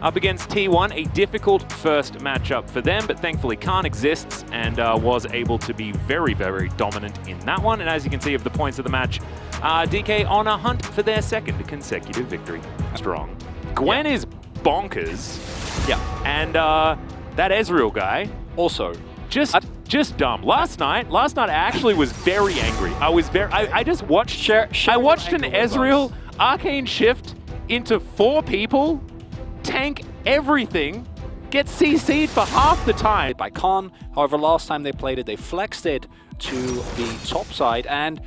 up against T1. A difficult first matchup for them, but thankfully Khan exists and was able to be very, very dominant in that one. And as you can see of the points of the match, DK on a hunt for their second consecutive victory. Strong. Gwen is bonkers. Yeah. And that Ezreal guy also just dumb. Last night I actually was very angry. I just watched I watched an Ezreal arcane shift into 4 people, tank everything, get CC'd for half the time. By Khan. However, last time they played it, they flexed it to the top side, and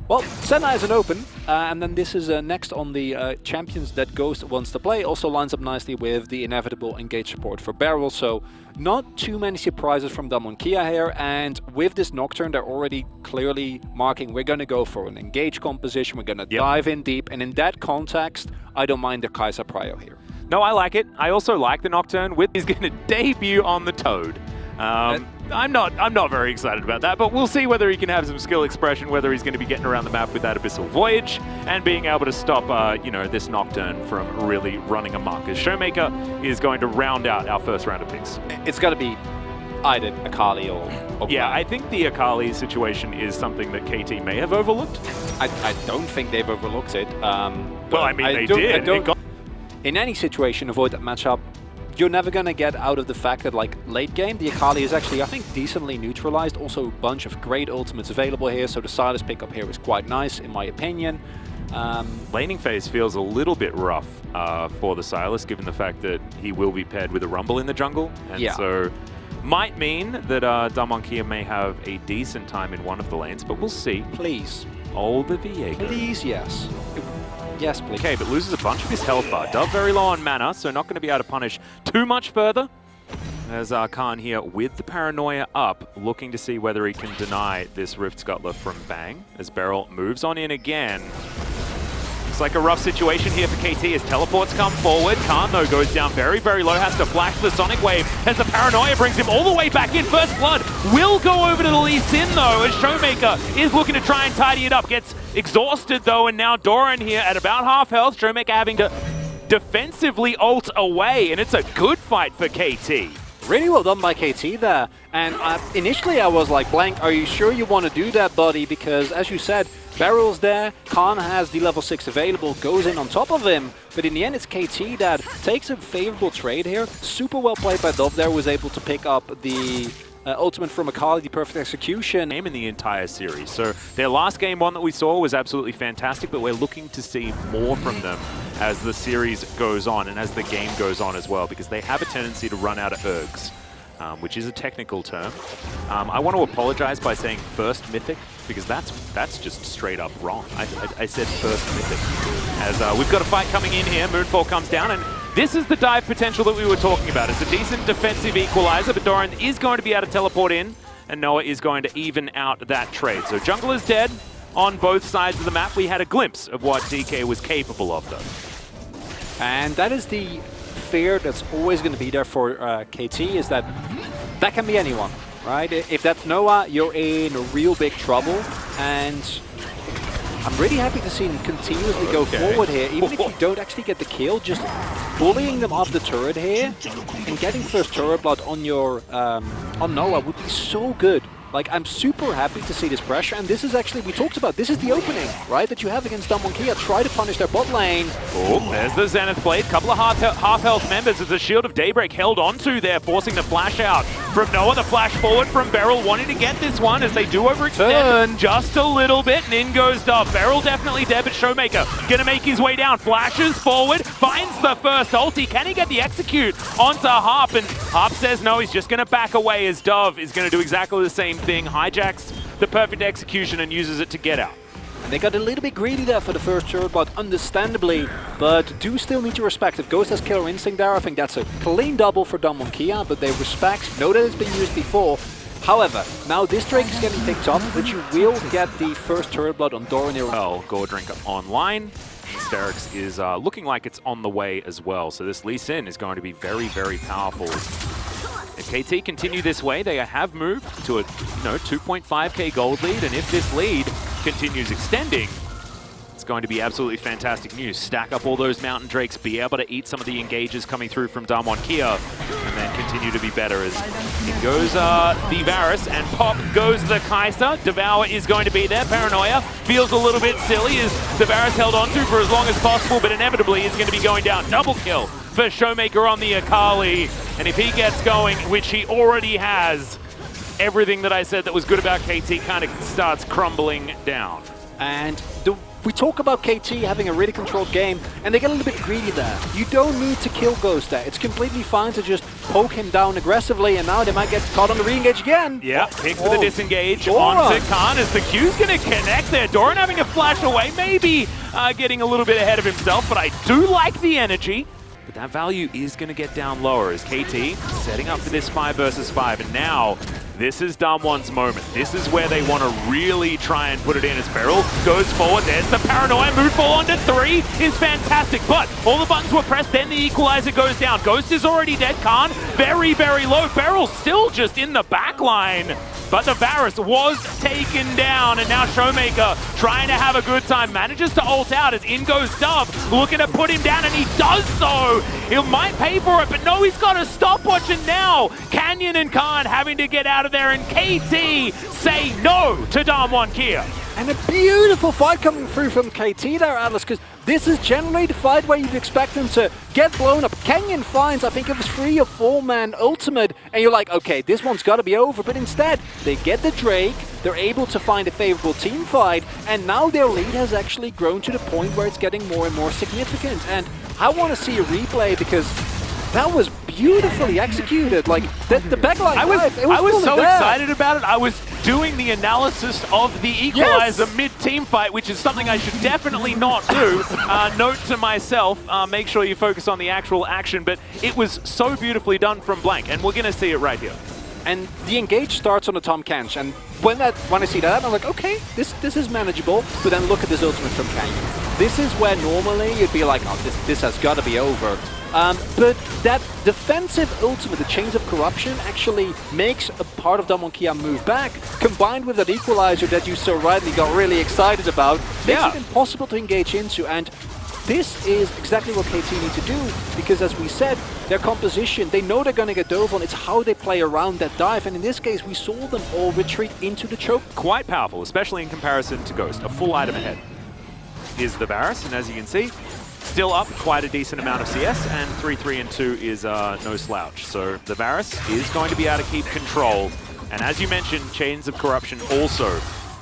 well, Senna is an open, and then this is next on the champions that Ghost wants to play. Also lines up nicely with the inevitable engage support for Beryl, so not too many surprises from Damwon Kia here, and with this Nocturne, they're already clearly marking we're going to go for an engage composition, we're going to dive in deep, and in that context, I don't mind the Kai'Sa prio here. No, I like it. I also like the Nocturne. He's going to debut on the Toad. I'm not very excited about that, but we'll see whether he can have some skill expression, whether he's going to be getting around the map with that Abyssal Voyage, and being able to stop, you know, this Nocturne from really running amok. As ShowMaker is going to round out our first round of picks. It's got to be either Akali or yeah, I think the Akali situation is something that KT may have overlooked. I don't think they've overlooked it. Well, I mean, they did. In any situation, avoid that matchup. You're never going to get out of the fact that, like, late game, the Akali is actually, I think, decently neutralized. Also, a bunch of great ultimates available here, so the Silas pickup here is quite nice, in my opinion. Laning phase feels a little bit rough for the Silas, given the fact that he will be paired with a Rumble in the jungle. And so might mean that Damwon Kia may have a decent time in one of the lanes, but we'll see. Please. Oh, the Viego. Please, yes. Yes, please. Okay, but loses a bunch of his health bar. Dove very low on mana, so not going to be able to punish too much further. As Khan here with the Paranoia up, looking to see whether he can deny this Rift Scuttler from Bang. As Beryl moves on in again. Looks like a rough situation here for KT as teleports come forward. Khan, though, goes down very, very low, has to flash the Sonic Wave as the Paranoia brings him all the way back in. First Blood will go over to the Lee Sin, though, as ShowMaker is looking to try and tidy it up. Gets exhausted, though, and now Doran here at about half health. ShowMaker having to defensively ult away, and it's a good fight for KT. Really well done by KT there. And initially I was like, Blank, are you sure you want to do that, buddy? Because, as you said, Beryl's there, Khan has the level 6 available, goes in on top of him, but in the end it's KT that takes a favorable trade here. Super well played by Dove there, was able to pick up the ultimate from Akali, the perfect execution. In the entire series. So their last game one that we saw was absolutely fantastic, but we're looking to see more from them as the series goes on and as the game goes on as well, because they have a tendency to run out of ergs. Which is a technical term. I want to apologize by saying first mythic, because that's just straight up wrong. I said first mythic. As we've got a fight coming in here, Moonfall comes down, and this is the dive potential that we were talking about. It's a decent defensive equalizer, but Doran is going to be able to teleport in, and Noah is going to even out that trade. So jungle is dead on both sides of the map. We had a glimpse of what DK was capable of, though. And that is the fear that's always going to be there for KT, is that can be anyone, right? If that's Noah, you're in real big trouble, and I'm really happy to see him continuously go forward here, even if you don't actually get the kill, just bullying them off the turret here, and getting first turret blood on your on Noah would be so good. Like, I'm super happy to see this pressure, and this is actually, we talked about, this is the opening, right, that you have against Damwon Kia. Try to punish their bot lane. Oh, there's the Zenith Blade. Couple of half-health members as the Shield of Daybreak held onto there, forcing the flash out from Noah. The flash forward from Beryl, wanting to get this one as they do overextend just a little bit, and in goes Dove. Beryl definitely dead, but ShowMaker gonna make his way down. Flashes forward, finds the first ulti. Can he get the execute onto Harp? And Harp says no, he's just gonna back away as Dove is gonna do exactly the same thing, hijacks the perfect execution and uses it to get out. And they got a little bit greedy there for the first turret bot, understandably, but do still need to respect. If Ghost has killer instinct there, I think that's a clean double for Damwon Kia, but they respect, know that it's been used before. However, now this Drake is getting picked up, but you will get the first turret blood on Doran here. Well, Gordrink online. Sterix is looking like it's on the way as well, so this Lee Sin is going to be very, very powerful. If KT continue this way, they have moved to a 2.5k gold lead, and if this lead continues extending, it's going to be absolutely fantastic news. Stack up all those Mountain Drakes, be able to eat some of the engages coming through from Damwon Kia, and then continue to be better as in goes the Varus, and pop goes the Kai'Sa. Devour is going to be there. Paranoia feels a little bit silly as the Varus held on to for as long as possible, but inevitably is going to be going down. Double kill for ShowMaker on the Akali, and if he gets going, which he already has, everything that I said that was good about KT kind of starts crumbling down. And we talk about KT having a really controlled game, and they get a little bit greedy there. You don't need to kill Ghost there. It's completely fine to just poke him down aggressively, and now they might get caught on the re-engage again. Yeah, pick for the disengage onto Khan as the Q's going to connect there. Doran having a flash away, maybe getting a little bit ahead of himself, but I do like the energy. But that value is going to get down lower as KT setting up for this 5 versus 5, and now this is Damwon's moment. This is where they want to really try and put it in as Beryl goes forward. There's the Paranoia. Moonfall onto 3 is fantastic, but all the buttons were pressed, then the equalizer goes down. Ghost is already dead. Khan very, very low. Beryl still just in the back line. But the Varus was taken down, and now ShowMaker trying to have a good time. Manages to ult out as in goes Dove, looking to put him down, and he does so. He might pay for it, but no, he's got a stopwatch, and now Canyon and Khan having to get out of there, and KT say no to Damwon Kia. And a beautiful fight coming through from KT there, Atlas, because this is generally the fight where you'd expect them to get blown up. Canyon finds, I think it was 3 or 4 man ultimate, and you're like, okay, this one's got to be over. But instead, they get the Drake, they're able to find a favorable team fight, and now their lead has actually grown to the point where it's getting more and more significant. And I want to see a replay because that was beautifully executed. Like the backline, I was so excited about it. I was doing the analysis of the equalizer mid-team fight, which is something I should definitely not do. Note to myself, make sure you focus on the actual action, but it was so beautifully done from Blank, and we're going to see it right here. And the engage starts on the Tahm Kench, and when I see that, I'm like, okay, this is manageable. But then look at this ultimate from Canyon. This is where normally you'd be like, oh, this has got to be over. But that defensive ultimate, the Chains of Corruption, actually makes a part of Damwon Kia move back, combined with that equalizer that you so rightly got really excited about, makes it impossible to engage into. And this is exactly what KT need to do, because as we said, their composition, they know they're going to get dove on. It's how they play around that dive, and in this case, we saw them all retreat into the choke. Quite powerful, especially in comparison to Ghost. A full item ahead is the Varus, and as you can see, still up quite a decent amount of CS, and 3-3 and 2 is no slouch. So the Varus is going to be able to keep control, and as you mentioned, Chains of Corruption also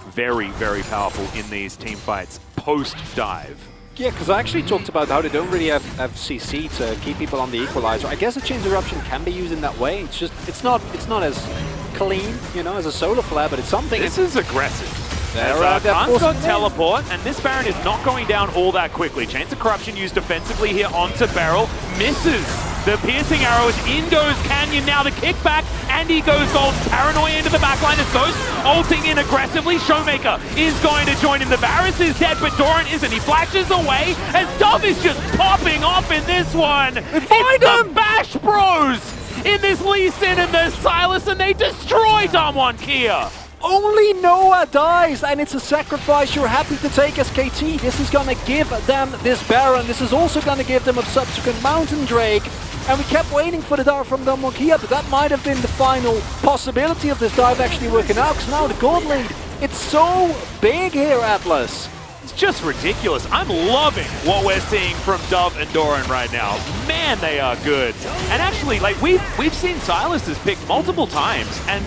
very, very powerful in these team fights post-dive. Yeah, because I actually talked about how they don't really have CC to keep people on the equalizer. I guess the Chains of Corruption can be used in that way. It's just it's not as clean, you know, as a solar flare, but it's something. This is aggressive. Khan's got teleport, and this Baron is not going down all that quickly. Chains of Corruption used defensively here onto Beryl. Misses the piercing arrows. In goes Canyon now, the kickback, and he goes gold. Paranoia into the backline as Ghost ulting in aggressively. ShowMaker is going to join him. The Varus is dead, but Doran isn't. He flashes away as Dove is just popping off in this one. It's the Bash Bros in this Lee Sin and the Silas, and they destroy Damwon Kia. Only Noah dies, and it's a sacrifice you're happy to take as KT. This is going to give them this Baron. This is also going to give them a subsequent Mountain Drake. And we kept waiting for the dive from Damwon Kia, but that might have been the final possibility of this dive actually working out, because now the gold lead, it's so big here, Atlas. It's just ridiculous. I'm loving what we're seeing from Dove and Doran right now. Man, they are good. And actually, like we've seen Silas is picked multiple times, and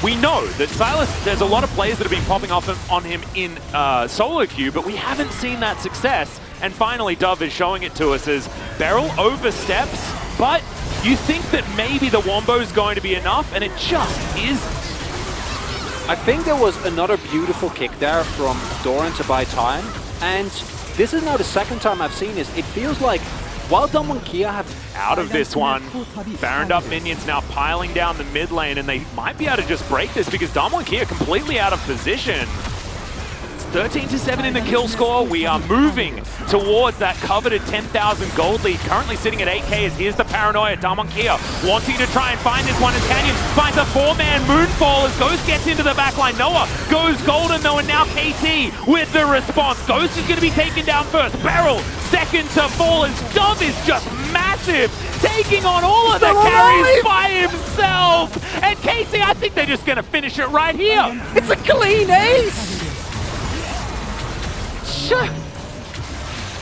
we know that Silas, there's a lot of players that have been popping off on him in solo queue, but we haven't seen that success. And finally, Dove is showing it to us as Beryl oversteps, but you think that maybe the Wombo is going to be enough, and it just isn't. I think there was another beautiful kick there from Doran to buy time, and this is now the second time I've seen this. It feels like while Damwon Kia have out of this one, Baroned up minions now piling down the mid lane, and they might be able to just break this because Damwon Kia completely out of position. 13-7 in the kill score. We are moving towards that coveted 10,000 gold lead. Currently sitting at 8k as here's the paranoia. Damon Kia wanting to try and find this one as Canyon finds a 4-man moonfall as Ghost gets into the backline. Noah goes golden though, and now KT with the response. Ghost is going to be taken down first. Beryl second to fall as Dove is just massive, taking on all of the carries by himself. And KT, I think they're just going to finish it right here. It's a clean ace!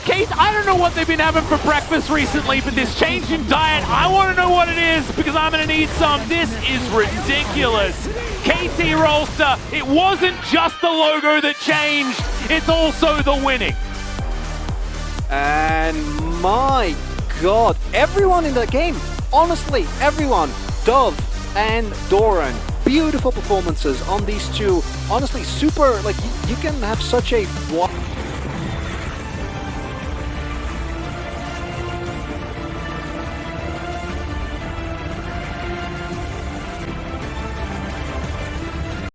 Case, I don't know what they've been having for breakfast recently, but this change in diet, I want to know what it is because I'm going to need some. This is ridiculous. KT Rolster, it wasn't just the logo that changed, it's also the winning. And my god, everyone in the game, honestly, everyone, Dove and Doran, beautiful performances on these two. Honestly, super, like, you can have such a